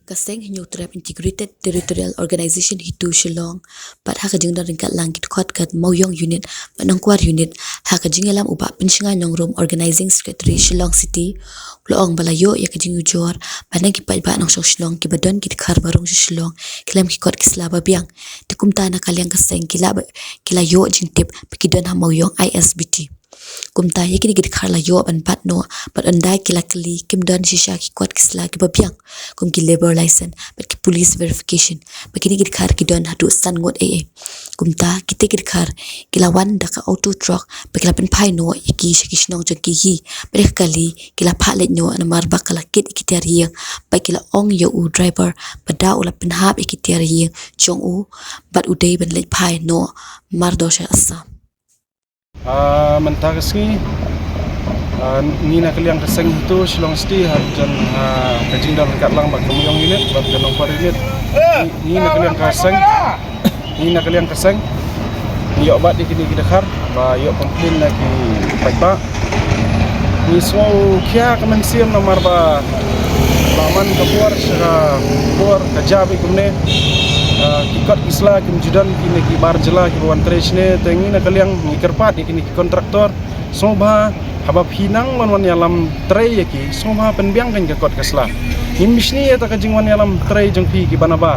Kaseng Hinyu Trap Integrated Territorial Organization Hitu Shillong pat ha kajing dan ringkat langit khot kat Mauyong unit manangkwar unit ha kajing lam uba pinshinga nyongrom organizing secretary Shillong City loong balayo ya kajing ujor panang ki pat ba nang Shillong ki badon ki khar barong Shillong kilam ki khot kisla babiang tikumta na kalyang kaseng kila yo jing tip pikidon ha Mauyong ISBT kumta ye kini gid kharla yo ban pat no but andai kila kli kim don shisha ki kwat kisla ki babiang kum ki labor license but ki police verification bakini gid khar ki don hatu san ngot kumta kite gid khar kila wan da ka auto truck bakila pen phai no iki shikishnong jaki hi brek kali kila phalet no an mar bakala kit ikitar hi bakila ong yo u driver pada ula pen hab ikitar hi chong u but udai ban le phai no mar dosha asa Mentagasngi ni nak liang keseng itu Shillong City dan kajing dan kat lang bak Mauyong unit bak Janong Par unit ni nak liang keseng ni obat di kini kidakar ba yo komplain lagi baik ni semua kia kemensiam nomor ba laman keluar secara keluar kajabi kumne kikat isla kim judan kini ki barjela ki bawan treshne tengi na kaliang ngikerpat kini ki kontraktor soba habab hinang man yalam trey ki soba penbiang kan ke kot kasla imishni ya ta kajing wan yalam trey jengpi ki banabar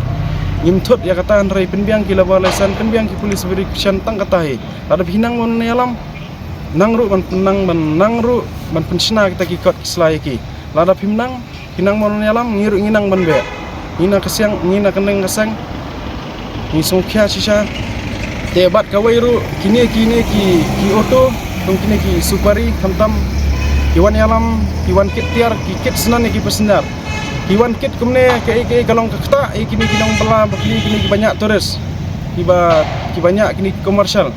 imthut ya kata rei penbiang ki lawa lesan penbiang ki police verification tang kata ada hinang man yalam nangru man penshna kita ki kot kasla ki lada himnang hinang man yalam ngiru nginang man be ina kasiang ngina keneng kasang ni songkya shisha debat kawairu kini ki auto tung kini ki supari tamtam iwan yalam iwan kit tiar ki kit senan ki pesenar iwan kit kumne ke kalong kakta kini kinong bala kini ki banyak turis ki banyak kini komersial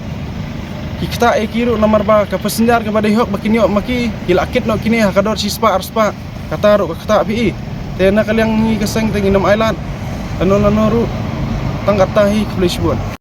ki kita kiru nomor ba ka pesenar ke badai hok bakini ok maki kila kit no kini hakador sispa arspa kata ru kakta pi tena kaliang ni keseng tenginam island anu ru tangkatahi Flashbone.